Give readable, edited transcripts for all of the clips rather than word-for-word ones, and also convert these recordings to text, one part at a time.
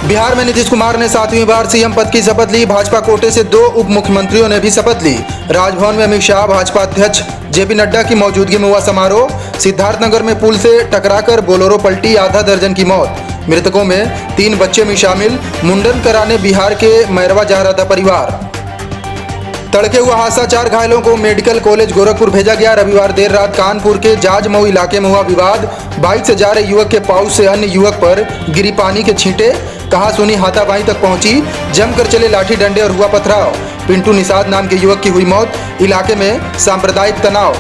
बिहार में नीतीश कुमार ने 7वीं बार सीएम पद की शपथ ली। भाजपा कोटे से 2 उप मुख्यमंत्रियों ने भी शपथ ली। राजभवन में अमित शाह, भाजपा अध्यक्ष जेपी नड्डा की मौजूदगी में हुआ समारोह। सिद्धार्थनगर में पुल से टकराकर बोलेरो पलटी, आधा दर्जन की मौत। मृतकों में 3 बच्चे भी शामिल। मुंडन कराने बिहार के मैरवा जा रहा था परिवार। तड़के हुआ हादसा, 4 घायलों को मेडिकल कॉलेज गोरखपुर भेजा गया। रविवार देर रात कानपुर के जाजमऊ इलाके में हुआ विवाद। बाइक से जा रहे युवक के पाउच से अन्य युवक पर गिरी पानी के छींटे। कहा सुनी हाथापाई तक पहुंची। जमकर चले लाठी डंडे और हुआ पथराव। पिंटू निषाद नाम के युवक की हुई मौत। इलाके में सांप्रदायिक तनाव।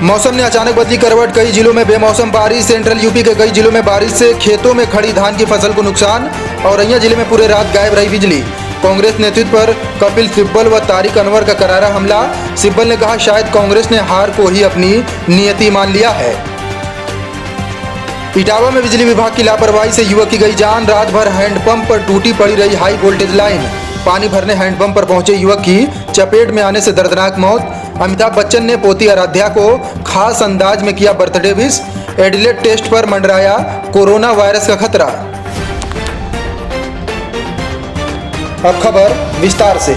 मौसम ने अचानक बदली करवट, कई जिलों में बेमौसम बारिश। सेंट्रल यूपी के कई जिलों में बारिश से खेतों में खड़ी धान की फसल को नुकसान। औरैया जिले में पूरे रात गायब रही बिजली। कांग्रेस नेतृत्व पर कपिल सिब्बल व तारिक अनवर का करारा हमला। सिब्बल ने कहा शायद कांग्रेस ने हार को ही अपनी नियति मान लिया है। इटावा में बिजली विभाग की लापरवाही से युवक की गई जान। रात भर हैंडपंप पर टूटी पड़ी रही हाई वोल्टेज लाइन। पानी भरने हैंडपंप पर पहुंचे युवक की चपेट में आने से दर्दनाक मौत। अमिताभ बच्चन ने पोती आराध्या को खास अंदाज में किया बर्थडे विश। एडिलेड टेस्ट पर मंडराया कोरोना वायरस का खतरा। अब खबर विस्तार से।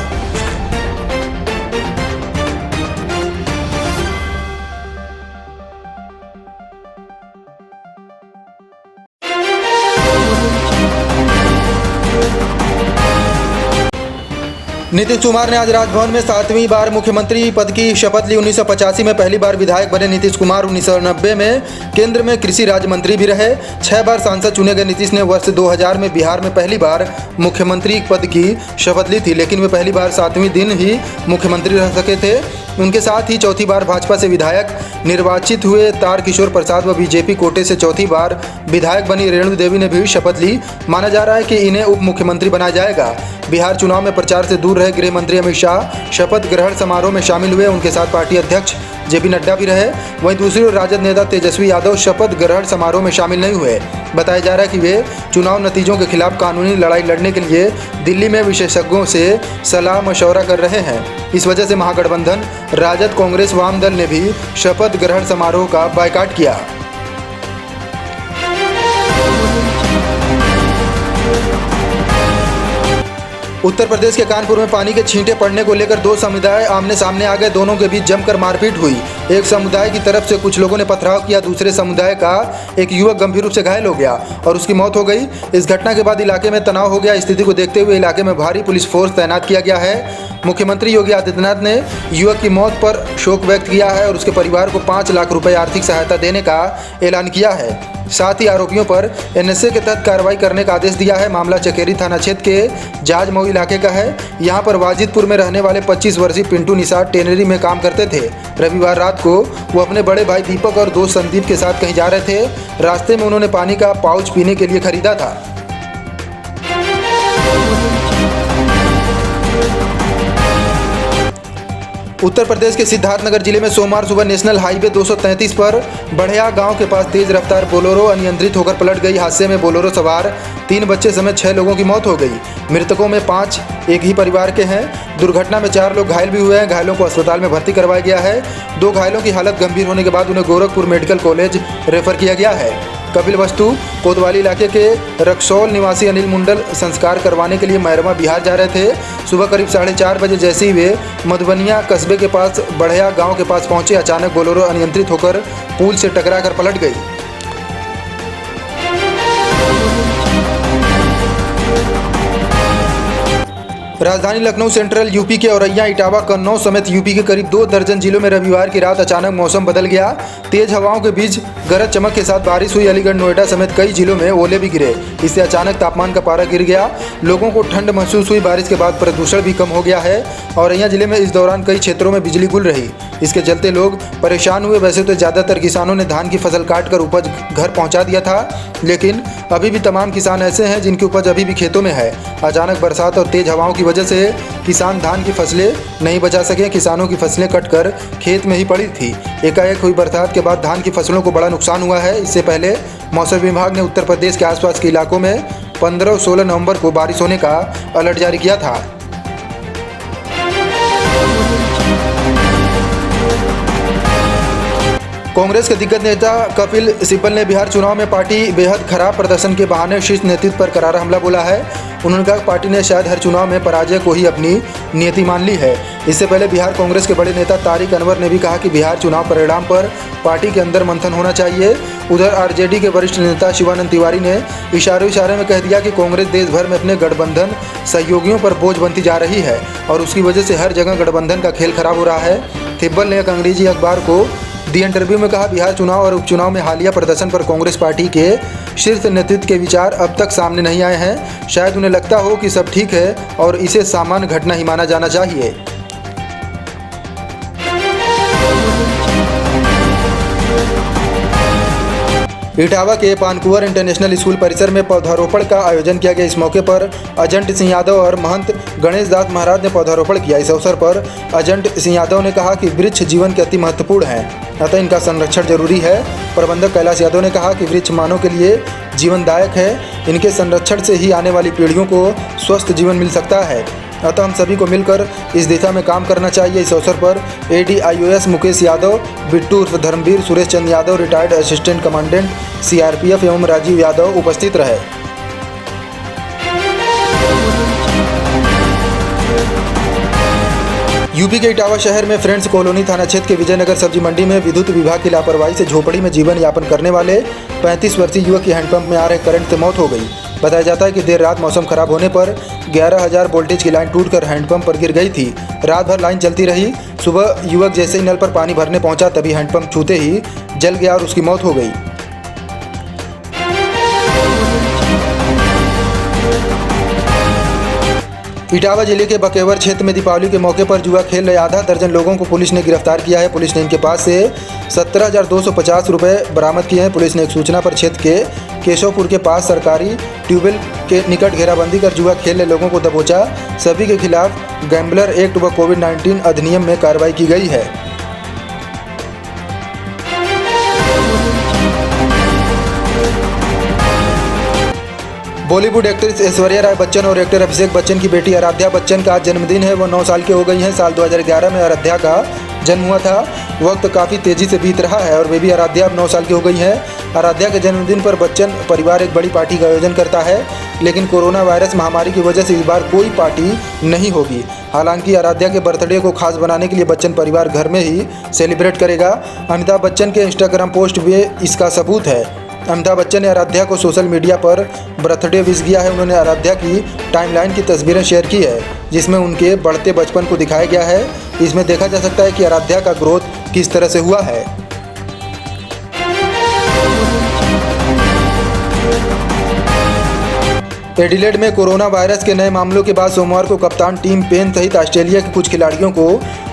नीतीश कुमार ने आज राजभवन में 7वीं बार मुख्यमंत्री पद की शपथ ली। 1985 में पहली बार विधायक बने नीतीश कुमार। 1990 में केंद्र में कृषि राज्य मंत्री भी रहे। 6 बार सांसद चुने गए नीतीश ने वर्ष 2000 में बिहार में पहली बार मुख्यमंत्री पद की शपथ ली थी, लेकिन वे पहली बार 7वें दिन ही मुख्यमंत्री रह सके थे। उनके साथ ही चौथी बार भाजपा से विधायक निर्वाचित हुए तारकिशोर प्रसाद व बीजेपी कोटे से चौथी बार विधायक बनी रेणु देवी ने भी शपथ ली। माना जा रहा है कि इन्हें उप मुख्यमंत्री बनाया जाएगा। बिहार चुनाव में प्रचार से दूर रहे गृह मंत्री अमित शाह शपथ ग्रहण समारोह में शामिल हुए। उनके साथ पार्टी अध्यक्ष जेपी नड्डा भी रहे। वहीं दूसरी ओर राजद नेता तेजस्वी यादव शपथ ग्रहण समारोह में शामिल नहीं हुए। बताया जा रहा है कि वे चुनाव नतीजों के खिलाफ कानूनी लड़ाई लड़ने के लिए दिल्ली में विशेषज्ञों से सलाह मशवरा कर रहे हैं। इस वजह से महागठबंधन राजद, कांग्रेस, वाम दल ने भी शपथ ग्रहण समारोह का बायकॉट किया। उत्तर प्रदेश के कानपुर में पानी के छींटे पड़ने को लेकर 2 समुदाय आमने सामने आ गए। दोनों के बीच जमकर मारपीट हुई। एक समुदाय की तरफ से कुछ लोगों ने पथराव किया। दूसरे समुदाय का एक युवक गंभीर रूप से घायल हो गया और उसकी मौत हो गई। इस घटना के बाद इलाके में तनाव हो गया। स्थिति को देखते हुए इलाके में भारी पुलिस फोर्स तैनात किया गया है। मुख्यमंत्री योगी आदित्यनाथ ने युवक की मौत पर शोक व्यक्त किया है और उसके परिवार को 5 लाख रुपए आर्थिक सहायता देने का ऐलान किया है। साथ ही आरोपियों पर एनएसए के तहत कार्रवाई करने का आदेश दिया है। मामला चकेरी थाना क्षेत्र के जाजमऊ इलाके का है। यहां पर वाजिदपुर में रहने वाले 25 वर्षीय पिंटू निषाद टेनरी में काम करते थे। रविवार रात को वो अपने बड़े भाई दीपक और दोस्त संदीप के साथ कहीं जा रहे थे। रास्ते में उन्होंने पानी का पाउच पीने के लिए खरीदा था। उत्तर प्रदेश के सिद्धार्थनगर जिले में सोमवार सुबह नेशनल हाईवे 233 पर बढ़िया गांव के पास तेज रफ्तार बोलेरो अनियंत्रित होकर पलट गई। हादसे में बोलेरो सवार 3 बच्चे समेत 6 लोगों की मौत हो गई। मृतकों में 5 एक ही परिवार के हैं। दुर्घटना में 4 लोग घायल भी हुए हैं। घायलों को अस्पताल में भर्ती करवाया गया है। 2 घायलों की हालत गंभीर होने के बाद उन्हें गोरखपुर मेडिकल कॉलेज रेफर किया गया है। कपिल वस्तु कोतवाली इलाके के रक्सौल निवासी अनिल मुंडल संस्कार करवाने के लिए मैरवा बिहार जा रहे थे। सुबह करीब 4:30 बजे जैसे ही वे मधुबनिया कस्बे के पास बढ़िया गांव के पास पहुंचे, अचानक बोलेरो अनियंत्रित होकर पुल से टकराकर पलट गई। राजधानी लखनऊ, सेंट्रल यूपी के औरैया, इटावा, कन्नौज समेत यूपी के करीब 2 दर्जन जिलों में रविवार की रात अचानक मौसम बदल गया। तेज हवाओं के बीच गरज चमक के साथ बारिश हुई। अलीगढ़, नोएडा समेत कई जिलों में ओले भी गिरे। इससे अचानक तापमान का पारा गिर गया। लोगों को ठंड महसूस हुई। बारिश के बाद प्रदूषण भी कम हो गया है। औरैया जिले में इस दौरान कई क्षेत्रों में बिजली गुल रही। इसके चलते लोग परेशान हुए। वैसे तो ज़्यादातर किसानों ने धान की फसल काटकर उपज घर पहुँचा दिया था, लेकिन अभी भी तमाम किसान ऐसे हैं जिनकी उपज अभी भी खेतों में है। अचानक बरसात और तेज हवाओं की वजह से किसान धान की फसलें नहीं बचा सके। किसानों की फसलें कटकर खेत में ही पड़ी थी। एकाएक हुई बरसात के बाद धान की फसलों को बड़ा नुकसान हुआ है। इससे पहले मौसम विभाग ने उत्तर प्रदेश के आसपास के इलाकों में 15 और 16 नवंबर को बारिश होने का अलर्ट जारी किया था। कांग्रेस के दिग्गज नेता कपिल सिब्बल ने बिहार चुनाव में पार्टी बेहद खराब प्रदर्शन के बहाने शीर्ष नेतृत्व पर करारा हमला बोला है। उन्होंने कहा कि पार्टी ने शायद हर चुनाव में पराजय को ही अपनी नियति मान ली है। इससे पहले बिहार कांग्रेस के बड़े नेता तारिक अनवर ने भी कहा कि बिहार चुनाव परिणाम पर पार्टी के अंदर मंथन होना चाहिए। उधर आरजेडी के वरिष्ठ नेता शिवानंद तिवारी ने इशारे में कह दिया कि कांग्रेस देश भर में अपने गठबंधन सहयोगियों पर बोझ बनती जा रही है और उसकी वजह से हर जगह गठबंधन का खेल खराब हो रहा है। सिब्बल ने एक अंग्रेजी अखबार को दिए इंटरव्यू में कहा, बिहार चुनाव और उपचुनाव में हालिया प्रदर्शन पर कांग्रेस पार्टी के शीर्ष नेतृत्व के विचार अब तक सामने नहीं आए हैं। शायद उन्हें लगता हो कि सब ठीक है और इसे सामान्य घटना ही माना जाना चाहिए। इटावा के पानकुंवर इंटरनेशनल स्कूल परिसर में पौधारोपण का आयोजन किया गया। इस मौके पर अजंट सिंह यादव और महंत गणेश दास महाराज ने पौधारोपण किया। इस अवसर पर अजंट सिंह यादव ने कहा कि वृक्ष जीवन के अति महत्वपूर्ण हैं, अतः इनका संरक्षण जरूरी है। प्रबंधक कैलाश यादव ने कहा कि वृक्ष मानव के लिए जीवनदायक है, इनके संरक्षण से ही आने वाली पीढ़ियों को स्वस्थ जीवन मिल सकता है, अतः हम सभी को मिलकर इस दिशा में काम करना चाहिए। इस अवसर पर ADIOS मुकेश यादव, बिट्टू उर्फ Dharmvir, Suresh Chand Yadav, retired assistant commandant CRPF एवं राजीव यादव उपस्थित रहे। यूपी के इटावा शहर में फ्रेंड्स कॉलोनी थाना क्षेत्र के विजयनगर सब्जी मंडी में विद्युत विभाग की लापरवाही से झोपड़ी में जीवन यापन करने वाले 35 वर्षीय युवक की हैंडपंप में आ रहे करंट से मौत हो गई। बताया जाता है कि देर रात मौसम खराब होने पर 11,000 वोल्टेज की लाइन टूटकर हैंडपंप पर गिर गई थी। रात भर लाइन चलती रही। सुबह युवक जैसे ही नल पर पानी भरने पहुंचा तभी हैंडपंप छूते ही जल गया और उसकी मौत हो गई। इटावा जिले के बकेवर क्षेत्र में दीपावली के मौके पर जुआ खेल रहे आधा दर्जन लोगों को पुलिस ने गिरफ्तार किया है। पुलिस ने इनके पास से 17,250 रुपये बरामद किए हैं। पुलिस ने एक सूचना पर क्षेत्र के केशवपुर के पास सरकारी ट्यूबवेल के निकट घेराबंदी कर जुआ खेल रहे लोगों को दबोचा। सभी के खिलाफ गैम्बलर एक्ट व कोविड-19 अधिनियम में कार्रवाई की गई है। बॉलीवुड एक्ट्रेस ऐश्वर्या राय बच्चन और एक्टर अभिषेक बच्चन की बेटी आराध्या बच्चन का आज जन्मदिन है। वो 9 साल की हो गई हैं। साल 2011 में आराध्या का जन्म हुआ था। वक्त काफ़ी तेज़ी से बीत रहा है और बेबी आराध्या अब 9 साल की हो गई है। आराध्या के जन्मदिन पर बच्चन परिवार एक बड़ी पार्टी का आयोजन करता है, लेकिन कोरोना वायरस महामारी की वजह से इस बार कोई पार्टी नहीं होगी। हालांकि आराध्या के बर्थडे को खास बनाने के लिए बच्चन परिवार घर में ही सेलिब्रेट करेगा। अमिताभ बच्चन के इंस्टाग्राम पोस्ट में इसका सबूत है। अमिताभ बच्चन ने आराध्या को सोशल मीडिया पर बर्थडे विश किया है। उन्होंने आराध्या की टाइमलाइन की तस्वीरें शेयर की है, जिसमें उनके बढ़ते बचपन को दिखाया गया है। इसमें देखा जा सकता है कि आराध्या का ग्रोथ किस तरह से हुआ है। एडिलेड में कोरोना वायरस के नए मामलों के बाद सोमवार को कप्तान टीम पेन सहित ऑस्ट्रेलिया के कुछ खिलाड़ियों को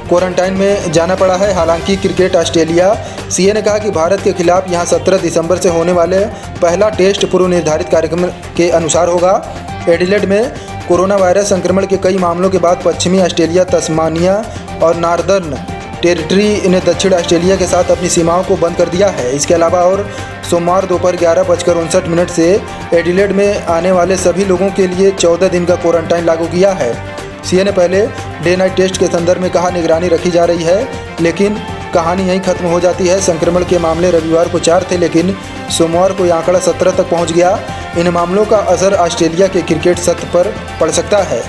क्वारंटाइन में जाना पड़ा है। हालांकि क्रिकेट ऑस्ट्रेलिया CA ने कहा कि भारत के खिलाफ यहां 17 दिसंबर से होने वाले पहला टेस्ट पूर्व निर्धारित कार्यक्रम के अनुसार होगा। एडिलेड में कोरोना वायरस संक्रमण के कई मामलों के बाद पश्चिमी ऑस्ट्रेलिया, तस्मानिया और नॉर्दर्न टेरिटरी ने दक्षिण ऑस्ट्रेलिया के साथ अपनी सीमाओं को बंद कर दिया है। इसके अलावा और सोमवार दोपहर 11:59 से एडिलेड में आने वाले सभी लोगों के लिए 14 दिन का क्वारंटाइन लागू किया है। CA ने पहले डे नाइट टेस्ट के संदर्भ में कहा निगरानी रखी जा रही है, लेकिन कहानी यहीं खत्म हो जाती है। संक्रमण के मामले रविवार को 4 थे, लेकिन सोमवार को यह आंकड़ा 17 तक पहुंच गया। इन मामलों का असर ऑस्ट्रेलिया के क्रिकेट सत्र पर पड़ सकता है।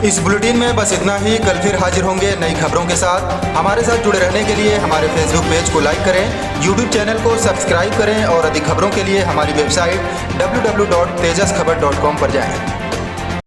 इस बुलेटिन में बस इतना ही। कल फिर हाजिर होंगे नई खबरों के साथ। हमारे साथ जुड़े रहने के लिए हमारे फेसबुक पेज को लाइक करें, यूट्यूब चैनल को सब्सक्राइब करें और अधिक खबरों के लिए हमारी वेबसाइट www.tejaskhbar.com पर जाएं।